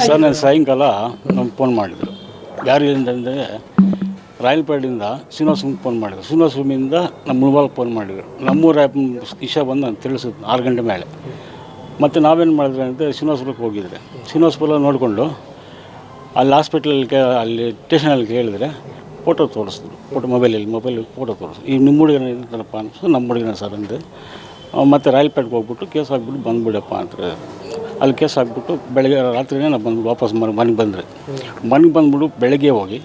Sir ನಾನು ಸಾಯಂಕಾಲ ನಮ್ಗೆ ಫೋನ್ ಮಾಡಿದರು. ಯಾರಿಂದ ಅಂದರೆ ರಾಯಲಪೇಟೆಯಿಂದ ಶ್ರೀನಿವಾಸಮ್ಗೆ ಫೋನ್ ಮಾಡಿದರು. ಶ್ರೀನಿವಾಸಮಿಂದ ನಮ್ಮ ಮುಳಬಾಲ್ಗೆ ಫೋನ್ ಮಾಡಿದರು. ನಮ್ಮೂರ ವಿಷಯ ಬಂದು ನಾನು ತಿಳಿಸಿದ್ದು 6 ಗಂಟೆ ಮೇಲೆ. ಮತ್ತು ನಾವೇನು ಮಾಡಿದ್ರೆ ಅಂತ ಶ್ರೀನಿವಾಸಪುರಕ್ಕೆ ಹೋಗಿದ್ರೆ ಶ್ರೀನಿವಾಸಪುರ ನೋಡಿಕೊಂಡು ಅಲ್ಲಿ ಹಾಸ್ಪಿಟ್ಲಲ್ಲಿ ಅಲ್ಲಿ ಸ್ಟೇಷನಲ್ಲಿ ಕೇಳಿದ್ರೆ ಫೋಟೋ ತೋರಿಸಿದ್ರು. ಮೊಬೈಲ್ ಫೋಟೋ ತೋರಿಸಿದ್ರು. ಈ ನಿಮ್ಮ ಹುಡುಗನ ಇದ್ದಾರಪ್ಪ ಅನ್ಸು, ನಮ್ಮ ಹುಡುಗನ ಸರ್ ಅಂದೆ. ಮತ್ತು ರಾಯಲಪೇಟೆಗೆ ಹೋಗ್ಬಿಟ್ಟು ಕೇಸ್ ಹಾಕ್ಬಿಟ್ಟು ಬಂದುಬಿಡಪ್ಪ ಅಂತಾರೆ. ಅಲ್ಲಿ ಕೇಸ್ ಹಾಕ್ಬಿಟ್ಟು ಬೆಳಗ್ಗೆ ರಾತ್ರಿನೇ ನಾವು ಬಂದು ವಾಪಸ್ ಮನೆಗೆ ಬಂದರೆ ಮನೆಗೆ ಬಂದುಬಿಟ್ಟು ಬೆಳಗ್ಗೆ ಹೋಗಿ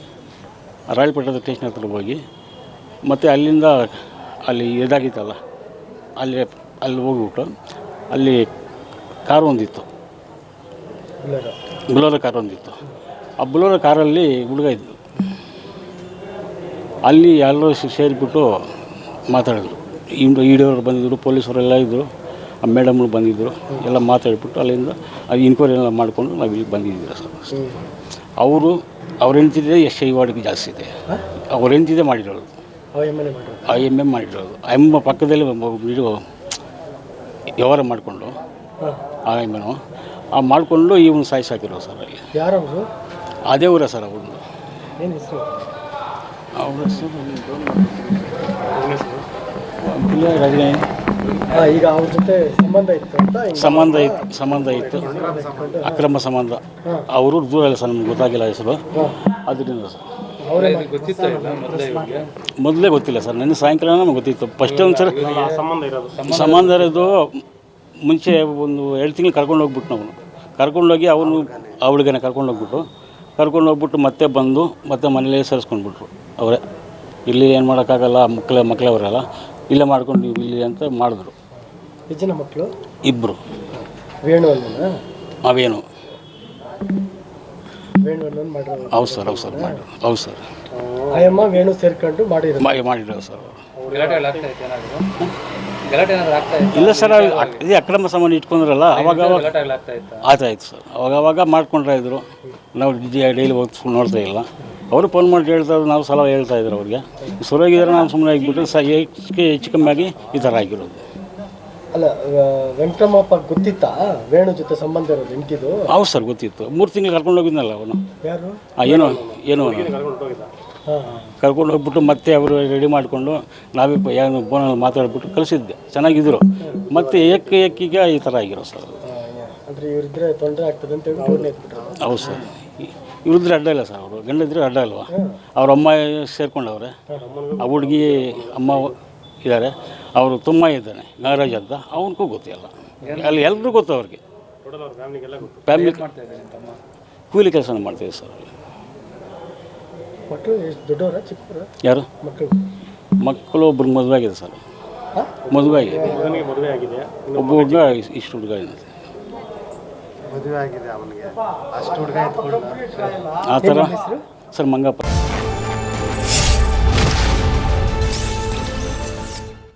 ರಾಯಲಪೇಟೆ ಸ್ಟೇಷನ್ ಹತ್ರ ಹೋಗಿ ಮತ್ತು ಅಲ್ಲಿಂದ ಅಲ್ಲಿ ಇದಾಗಿತ್ತಲ್ಲ ಅಲ್ಲಿ ಹೋಗ್ಬಿಟ್ಟು ಅಲ್ಲಿ ಕಾರು ಒಂದಿತ್ತು, ಬುಲೋರೋ ಕಾರ್ ಒಂದಿತ್ತು. ಆ ಬುಲೋರೋ ಕಾರಲ್ಲಿ ಹುಡುಗ ಇದ್ದು ಅಲ್ಲಿ ಎಲ್ಲರೂ ಸೇರಿಬಿಟ್ಟು ಮಾತಾಡಿದ್ರು. ಇಡಿಯವರು ಬಂದಿದ್ದರು, ಪೊಲೀಸವರೆಲ್ಲ ಇದ್ದರು, ಆ ಮೇಡಮ್ಗಳು ಬಂದಿದ್ದರು. ಎಲ್ಲ ಮಾತಾಡಿಬಿಟ್ಟು ಅಲ್ಲಿಂದ ಇನ್ಕ್ವೈರಿ ಎಲ್ಲ ಮಾಡಿಕೊಂಡು ನಾವು ಇಲ್ಲಿ ಬಂದಿದ್ದೀವಿ ಸರ್. ಅವ್ರು ಹೆಂಡ್ತಿದ್ದೆ ಎಸ್ ಐ ವಾರ್ಡ್ಗೆ ಜಾಸ್ತಿ ಇದೆ. ಅವ್ರು ಹೆಂಡ್ತಿದ್ದೆ ಮಾಡಿರೋದು, ಎಮ್ ಮಾಡಿರೋದು. ಎಮ್ಮ ಪಕ್ಕದಲ್ಲಿ ಇದು ವ್ಯವಹಾರ ಮಾಡಿಕೊಂಡು ಆ ಎಮ್ಮನು ಮಾಡಿಕೊಂಡು ಇವನು ಸಾಯಿಸಾಕಿರೋ ಸರ್. ಅಲ್ಲಿ ಯಾರವರು? ಅದೇ ಊರ ಸರ್ ಅವ್ರದ್ದು. ಅವ್ರ ಹೆಸರು ಈಗ ಅವ್ರ ಜೊತೆ ಸಂಬಂಧ ಇತ್ತು ಅಕ್ರಮ ಸಂಬಂಧ. ಅವರು ದೂರ ಇಲ್ಲ ಸರ್, ನಮ್ಗೆ ಗೊತ್ತಾಗಿಲ್ಲ ಹೆಸರು. ಅದರಿಂದ ಸರ್ ಮೊದಲೇ ಗೊತ್ತಿಲ್ಲ ಸರ್. ನನ್ನ ಸಾಯಂಕಾಲ ನಮ್ಗೆ ಗೊತ್ತಿತ್ತು. ಫಸ್ಟ್ ಒಂದು ಸರ್ ಸಂಬಂಧ ಇರೋದು ಮುಂಚೆ ಒಂದು 2 ತಿಂಗಳು ಕರ್ಕೊಂಡೋಗ್ಬಿಟ್ಟು ನಾವು ಕರ್ಕೊಂಡೋಗಿ ಅವನು ಆ ಹುಡುಗನ ಕರ್ಕೊಂಡೋಗ್ಬಿಟ್ಟು ಮತ್ತೆ ಬಂದು ಮತ್ತೆ ಮನೇಲೇ ಸೇರಿಸ್ಕೊಂಡ್ಬಿಟ್ರು. ಅವರೇ ಇಲ್ಲಿ ಏನು ಮಾಡೋಕ್ಕಾಗಲ್ಲ, ಮಕ್ಕಳವರೆಲ್ಲ ಇಲ್ಲೇ ಮಾಡ್ಕೊಂಡು ನೀವು ಇಲ್ಲಿ ಅಂತ ಮಾಡಿದ್ರು. ಜನ ಮಕ್ಕಳು ಇಬ್ಬರು. ವೇಣು ಹೌದು ಸರ್ ಮಾಡಿದ್ರು. ಹೌದು ಸರ್ ಅಯ್ಯಮ್ಮ ವೇಣು ಸೇರ್ಕೊಂಡು ಮಾಡಿದ್ರು ಸರ್. ಇಲ್ಲ ಸರ್, ಇದೇ ಅಕ್ರಮ ಸಂಬಂಧ ಇಟ್ಕೊಂಡ್ರಲ್ಲ ಅವಾಗ ಆಯ್ತಾಯ್ತು ಸರ್. ಅವಾಗ ಮಾಡ್ಕೊಂಡ್ರೆ ಇದ್ರು. ನಾವು ಡೈಲಿ ಹೋಗಿ ನೋಡ್ತಾ ಇಲ್ಲ. ಅವರು ಫೋನ್ ಮಾಡಿ ಹೇಳ್ತಾಯಿದ್ರು, ನಾವು ಸಲ ಹೇಳ್ತಾಯಿದ್ರು ಅವ್ರಿಗೆ. ಸುರೋಗಿದ್ರೆ ನಾವು ಸುಮ್ಮನೆ ಆಗಿಬಿಟ್ಟು ಹೆಚ್ಚು ಕಮ್ಮಿ ಆಗಿ ಈ ಥರ ಆಗಿರೋದು. ಅಲ್ಲ, ವೆಂಕಟಮ್ಮಪ್ಪ ಗೊತ್ತಿತ್ತಾ ವೇಣು ಜೊತೆ ಸಂಬಂಧ ಇರೋದು ಹೆಂಡ್ತಿದು? ಹೌದು ಸರ್ ಗೊತ್ತಿತ್ತು. 3 ತಿಂಗಳು ಕರ್ಕೊಂಡು ಹೋಗಿದ್ನಲ್ಲ ಅವನು. ಯಾರು? ಏನೋ ಕರ್ಕೊಂಡು ಹೋಗ್ಬಿಟ್ಟು ಮತ್ತೆ ಅವರು ರೆಡಿ ಮಾಡಿಕೊಂಡು ನಾವೇ ಏನು ಫೋನಲ್ಲಿ ಮಾತಾಡ್ಬಿಟ್ಟು ಕಳಿಸಿದ್ದೆ. ಚೆನ್ನಾಗಿದ್ದರು. ಮತ್ತು ಏಕೀಗ ಈ ಥರ ಆಗಿರೋ ಸರ್. ಅಂದರೆ ಇವರಿದ್ರೆ ತೊಂದರೆ ಆಗ್ತದೆ ಅಂತ ಹೇಳಿ. ಹೌದು ಸರ್. ಇವರಿದ್ರೆ ಅಡ್ಡ ಇಲ್ಲ ಸರ್. ಅವರು ಗಂಡಿದ್ರೆ ಅಡ್ಡ ಇಲ್ವಾ? ಅವ್ರ ಅಮ್ಮ ಸೇರ್ಕೊಂಡವ್ರೆ. ಆ ಹುಡುಗಿ ಅಮ್ಮ ಇದ್ದಾರೆ. ಅವರು ತುಂಬ ಇದ್ದಾನೆ ನಾಗರಾಜ್ ಅಂತ, ಅವನಿಗೂ ಗೊತ್ತಿಲ್ಲ. ಅಲ್ಲಿ ಎಲ್ರಿಗೂ ಗೊತ್ತು ಅವ್ರಿಗೆ. ಫ್ಯಾಮಿಲಿ ಕೂಲಿ ಕೆಲಸ ಮಾಡ್ತೀವಿ ಸರ್. ಯಾರು ಮಕ್ಕಳು? ಒಬ್ರಿಗೆ ಮದುವೆ ಆಗಿದೆ ಸರ್. ಮದುವೆ ಆಗಿದೆ. ಒಬ್ಬ ಹುಡುಗ ಇಷ್ಟು ಹುಡುಗ ಇದೆ ಆ ಥರ ಸರ್. ಮಂಗಪ್ಪ.